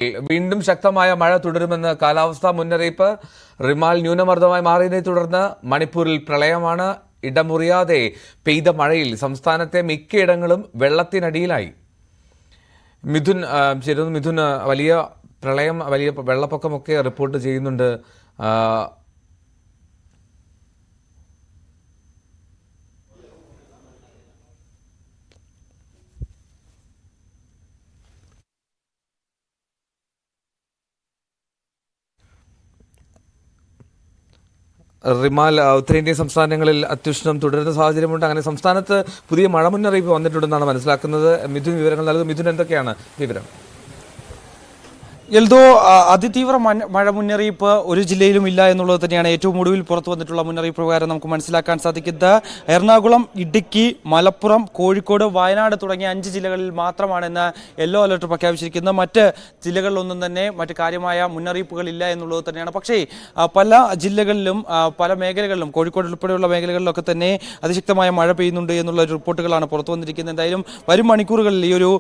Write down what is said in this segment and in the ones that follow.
വീണ്ടും ശക്തമായ മഴ തുടരുമെന്ന് കാലാവസ്ഥാ മുന്നറിയിപ്പ്. റിമാൽ ന്യൂനമർദ്ദമായി മാറിയതിനെ തുടർന്ന് മണിപ്പൂരിൽ പ്രളയമാണ്. ഇടമുറിയാതെ പെയ്ത മഴയിൽ സംസ്ഥാനത്തെ മിക്കയിടങ്ങളും വെള്ളത്തിനടിയിലായി. മിഥുൻ, വലിയ പ്രളയം, വലിയ വെള്ളപ്പൊക്കമൊക്കെ റിപ്പോർട്ട് ചെയ്യുന്നുണ്ട്. റിമാൽ ഉത്തരേന്ത്യൻ സംസ്ഥാനങ്ങളിൽ അത്യുഷ്ണം തുടരുന്ന സാഹചര്യമുണ്ട്. അങ്ങനെ സംസ്ഥാനത്ത് പുതിയ മഴ മുന്നറിയിപ്പ് വന്നിട്ടുണ്ടെന്നാണ് മനസ്സിലാക്കുന്നത്. മിഥുൻ വിവരങ്ങൾ നൽകും. മിഥുൻ, എന്തൊക്കെയാണ് വിവരം? എൽദോ, അതിതീവ്ര മഴ മുന്നറിയിപ്പ് ഒരു ജില്ലയിലും ഇല്ല എന്നുള്ളത് തന്നെയാണ് ഏറ്റവും ഒടുവിൽ പുറത്തു വന്നിട്ടുള്ള മുന്നറിയിപ്പ് പ്രകാരം നമുക്ക് മനസ്സിലാക്കാൻ സാധിക്കുന്നത്. എറണാകുളം, ഇടുക്കി, മലപ്പുറം, കോഴിക്കോട്, വയനാട് തുടങ്ങിയ 5 ജില്ലകളിൽ മാത്രമാണ് ഇന്ന് യെല്ലോ അലർട്ട് പ്രഖ്യാപിച്ചിരിക്കുന്നത്. മറ്റ് ജില്ലകളിലൊന്നും തന്നെ മറ്റ് കാര്യമായ മുന്നറിയിപ്പുകളില്ല എന്നുള്ളത് തന്നെയാണ്. പക്ഷേ പല ജില്ലകളിലും പല മേഖലകളിലും, കോഴിക്കോട് ഉൾപ്പെടെയുള്ള മേഖലകളിലൊക്കെ തന്നെ അതിശക്തമായ മഴ പെയ്യുന്നുണ്ട് എന്നുള്ള റിപ്പോർട്ടുകളാണ് പുറത്തു വന്നിരിക്കുന്നത്. എന്തായാലും വരും മണിക്കൂറുകളിൽ ഈ ഒരു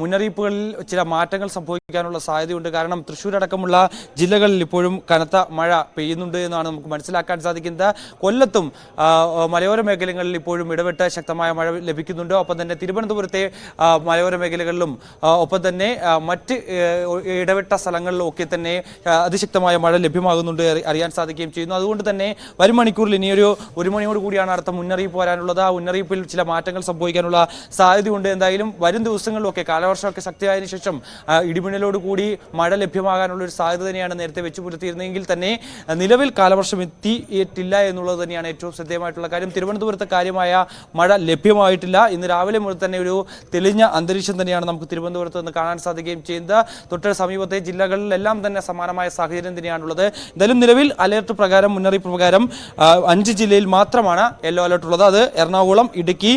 മുന്നറിയിപ്പുകളിൽ ചില മാറ്റങ്ങൾ സംഭവിക്കാനുള്ള സാധ്യതയുണ്ട്. കാരണം തൃശ്ശൂർ അടക്കമുള്ള ജില്ലകളിൽ ഇപ്പോഴും കനത്ത മഴ പെയ്യുന്നുണ്ട് എന്നാണ് നമുക്ക് മനസ്സിലാക്കാൻ സാധിക്കുന്നത്. കൊല്ലത്തും മലയോര മേഖലകളിൽ ഇപ്പോഴും ഇടവിട്ട് ശക്തമായ മഴ ലഭിക്കുന്നുണ്ട്. ഒപ്പം തന്നെ തിരുവനന്തപുരത്തെ മലയോര മേഖലകളിലും ഒപ്പം തന്നെ മറ്റ് ഇടവിട്ട സ്ഥലങ്ങളിലും ഒക്കെ തന്നെ അതിശക്തമായ മഴ ലഭ്യമാകുന്നുണ്ട് അറിയാൻ സാധിക്കുകയും ചെയ്യുന്നു. അതുകൊണ്ട് തന്നെ വരും മണിക്കൂറിൽ ഇനിയൊരു 1 മണിയോട് കൂടിയാണ് അടുത്ത മുന്നറിയിപ്പ് വരാനുള്ളത്. ആ മുന്നറിയിപ്പിൽ ചില മാറ്റങ്ങൾ സംഭവിക്കാനുള്ള സാധ്യതയുണ്ട്. എന്തായാലും വരും ദിവസങ്ങളിലൊക്കെ കാലവർഷമൊക്കെ ശക്തിയായതിനു ശേഷം ഇടിമിന്നലോട് കൂടി മഴ ലഭ്യമാകാനുള്ള ഒരു സാധ്യത തന്നെയാണ് നേരത്തെ വെച്ചു പുലർത്തിയിരുന്നെങ്കിൽ തന്നെ നിലവിൽ കാലവർഷം എത്തിയിട്ടില്ല എന്നുള്ളത് തന്നെയാണ് ഏറ്റവും ശ്രദ്ധേയമായിട്ടുള്ള കാര്യം. തിരുവനന്തപുരത്ത് കാര്യമായ മഴ ലഭ്യമായിട്ടില്ല. ഇന്ന് രാവിലെ മുതൽ തന്നെ ഒരു തെളിഞ്ഞ അന്തരീക്ഷം തന്നെയാണ് നമുക്ക് തിരുവനന്തപുരത്ത് നിന്ന് കാണാൻ സാധിക്കുകയും ചെയ്യുന്നത്. തൊട്ട് സമീപത്തെ ജില്ലകളിലെല്ലാം തന്നെ സമാനമായ സാഹചര്യം തന്നെയാണുള്ളത്. എന്തായാലും നിലവിൽ അലർട്ട് പ്രകാരം, മുന്നറിയിപ്പ് പ്രകാരം 5 ജില്ലയിൽ മാത്രമാണ് യെല്ലോ അലർട്ട് ഉള്ളത്. അത് എറണാകുളം, ഇടുക്കി,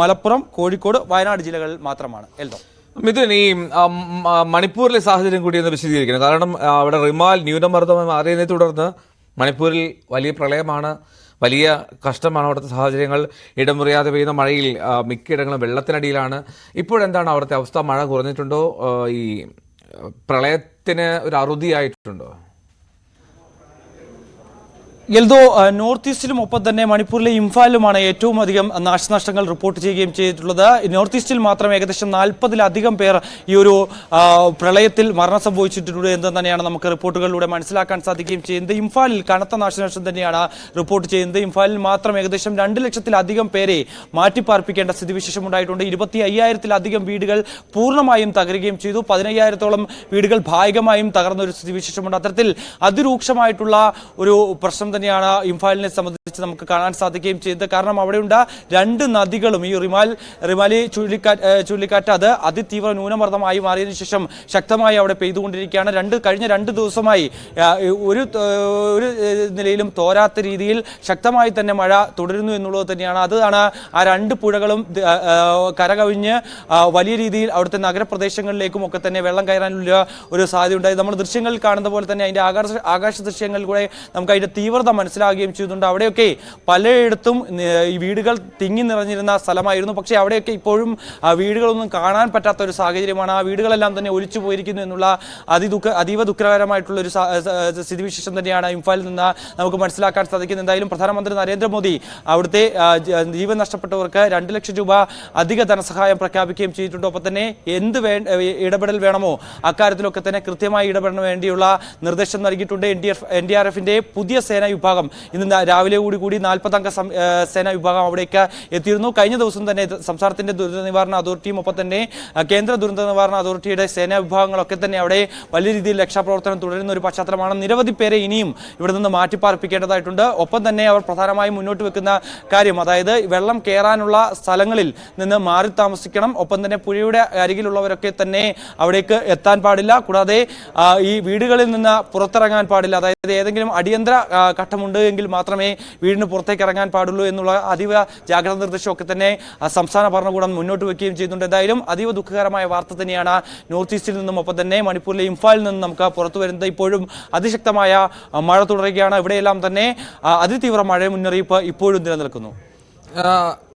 മലപ്പുറം, കോഴിക്കോട്, വയനാട് ജില്ലകളിൽ മാത്രമാണ്. മിഥുൻ, ഈ മണിപ്പൂരിലെ സാഹചര്യം കൂടി ഒന്ന് വിശദീകരിക്കണം. കാരണം അവിടെ റിമാൽ ന്യൂനമർദ്ദമായി മാറിയതിനെ തുടർന്ന് മണിപ്പൂരിൽ വലിയ പ്രളയമാണ്, വലിയ കഷ്ടമാണ് അവിടുത്തെ സാഹചര്യങ്ങൾ. ഇടമുറിയാതെ പെയ്യുന്ന മഴയിൽ മിക്കയിടങ്ങളും വെള്ളത്തിനടിയിലാണ്. ഇപ്പോഴെന്താണ് അവിടുത്തെ അവസ്ഥ? മഴ കുറഞ്ഞിട്ടുണ്ടോ? ഈ പ്രളയത്തിന് ഒരു അറുതിയായിട്ടുണ്ടോ? എൽദോ, നോർത്ത് ഈസ്റ്റിലും ഒപ്പം തന്നെ മണിപ്പൂരിലെ ഇംഫാലിലുമാണ് ഏറ്റവും അധികം നാശനഷ്ടങ്ങൾ റിപ്പോർട്ട് ചെയ്യുകയും ചെയ്തിട്ടുള്ളത്. നോർത്ത് ഈസ്റ്റിൽ മാത്രം ഏകദേശം 40-ലധികം പേർ ഈ ഒരു പ്രളയത്തിൽ മരണം സംഭവിച്ചിട്ടുണ്ട് എന്ന് തന്നെയാണ് നമുക്ക് റിപ്പോർട്ടുകളിലൂടെ മനസ്സിലാക്കാൻ സാധിക്കുകയും ചെയ്യുന്നത്. ഇംഫാലിൽ കനത്ത നാശനഷ്ടം തന്നെയാണ് റിപ്പോർട്ട് ചെയ്യുന്നത്. ഇംഫാലിൽ മാത്രം ഏകദേശം 2 ലക്ഷത്തിലധികം പേരെ മാറ്റിപ്പാർപ്പിക്കേണ്ട സ്ഥിതിവിശേഷം ഉണ്ടായിട്ടുണ്ട്. 25,000-ലധികം വീടുകൾ പൂർണ്ണമായും തകരുകയും ചെയ്തു. 15,000-ഓളം വീടുകൾ ഭാഗികമായും തകർന്ന ഒരു സ്ഥിതിവിശേഷമുണ്ട്. അത്തരത്തിൽ അതിരൂക്ഷമായിട്ടുള്ള ഒരു പ്രശ്നം തന്നെയാണ് ഇംഫാലിനെ സംബന്ധിച്ച് നമുക്ക് കാണാൻ സാധിക്കുകയും ചെയ്തത്. കാരണം അവിടെയുണ്ട് 2 നദികളും ഈ റിമാലി ചുഴലിക്കാറ്റ് അത് അതിതീവ്ര ന്യൂനമർദ്ദമായി മാറിയതിനു ശേഷം ശക്തമായി അവിടെ പെയ്തുകൊണ്ടിരിക്കുകയാണ്. കഴിഞ്ഞ 2 ദിവസമായി ഒരു നിലയിലും തോരാത്ത രീതിയിൽ ശക്തമായി തന്നെ മഴ തുടരുന്നു എന്നുള്ളത് തന്നെയാണ്. അതാണ് ആ 2 പുഴകളും കരകവിഞ്ഞ് വലിയ രീതിയിൽ അവിടുത്തെ നഗരപ്രദേശങ്ങളിലേക്കും ഒക്കെ തന്നെ വെള്ളം കയറാനുള്ള ഒരു സാധ്യത ഉണ്ടായി. നമ്മൾ ദൃശ്യങ്ങളിൽ കാണുന്ന പോലെ തന്നെ അതിൻ്റെ ആകാശ ദൃശ്യങ്ങളിലൂടെ നമുക്ക് അതിൻ്റെ തീവ്രത മനസ്സിലാകുകയും ചെയ്യുന്നുണ്ട്. അവിടെയൊക്കെ പലയിടത്തും ഈ വീടുകൾ തിങ്ങി നിറഞ്ഞിരുന്ന സ്ഥലമായിരുന്നു. പക്ഷേ അവിടെയൊക്കെ ഇപ്പോഴും വീടുകളൊന്നും കാണാൻ പറ്റാത്ത ഒരു സാഹചര്യമാണ്. ആ വീടുകളെല്ലാം തന്നെ ഒലിച്ചു പോയിരിക്കുന്നു എന്നുള്ള അതീവ ദുഃഖകരമായിട്ടുള്ള ഒരു സ്ഥിതിവിശേഷം തന്നെയാണ് ഇംഫാലിൽ നിന്ന് നമുക്ക് മനസ്സിലാക്കാൻ സാധിക്കുന്നത്. എന്തായാലും പ്രധാനമന്ത്രി നരേന്ദ്രമോദി അവിടുത്തെ ജീവൻ നഷ്ടപ്പെട്ടവർക്ക് 2 ലക്ഷം രൂപ അധിക ധനസഹായം പ്രഖ്യാപിക്കുകയും ചെയ്തിട്ടുണ്ട്. ഒപ്പം തന്നെ എന്ത് ഇടപെടൽ വേണമോ അക്കാര്യത്തിലൊക്കെ തന്നെ കൃത്യമായി ഇടപെടാൻ വേണ്ടിയുള്ള നിർദ്ദേശം നൽകിയിട്ടുണ്ട്. NDRFന്റെ പുതിയ സേനാ വിഭാഗം ഇന്ന് രാവിലെ കൂടി 40-അംഗ സേനാ വിഭാഗം അവിടേക്ക് എത്തിയിരുന്നു. കഴിഞ്ഞ ദിവസം തന്നെ സംസ്ഥാനത്തിന്റെ ദുരന്ത നിവാരണ അതോറിറ്റിയും ഒപ്പം തന്നെ കേന്ദ്ര ദുരന്ത നിവാരണ അതോറിറ്റിയുടെ സേനാ വിഭാഗങ്ങളൊക്കെ തന്നെ അവിടെ വലിയ രീതിയിൽ രക്ഷാപ്രവർത്തനം തുടരുന്ന ഒരു പശ്ചാത്തലമാണ്. നിരവധി പേരെ ഇനിയും ഇവിടെ നിന്ന് മാറ്റിപ്പാർപ്പിക്കേണ്ടതായിട്ടുണ്ട്. ഒപ്പം തന്നെ അവർ പ്രധാനമായും മുന്നോട്ട് വെക്കുന്ന കാര്യം, അതായത് വെള്ളം കയറാനുള്ള സ്ഥലങ്ങളിൽ നിന്ന് മാറി താമസിക്കണം. ഒപ്പം തന്നെ പുഴയുടെ അരികിലുള്ളവരൊക്കെ തന്നെ അവിടേക്ക് എത്താൻ പാടില്ല. കൂടാതെ ഈ വീടുകളിൽ നിന്ന് പുറത്തിറങ്ങാൻ പാടില്ല. അതായത് ഏതെങ്കിലും അടിയന്തര ഘട്ടമുണ്ട് എങ്കിൽ മാത്രമേ വീടിന് പുറത്തേക്ക് ഇറങ്ങാൻ പാടുള്ളൂ എന്നുള്ള അതീവ ജാഗ്രതാ നിർദ്ദേശമൊക്കെ തന്നെ സംസ്ഥാന ഭരണകൂടം മുന്നോട്ട് വയ്ക്കുകയും ചെയ്യുന്നുണ്ട്. എന്തായാലും അതീവ ദുഃഖകരമായ വാർത്ത തന്നെയാണ് നോർത്ത് ഈസ്റ്റിൽ നിന്നും ഒപ്പം തന്നെ മണിപ്പൂരിലെ ഇംഫാലിൽ നിന്നും നമുക്ക് പുറത്തു വരുന്നത്. ഇപ്പോഴും അതിശക്തമായ മഴ തുടരുകയാണ്. ഇവിടെയെല്ലാം തന്നെ അതിതീവ്ര മഴ മുന്നറിയിപ്പ് ഇപ്പോഴും നിലനിൽക്കുന്നു.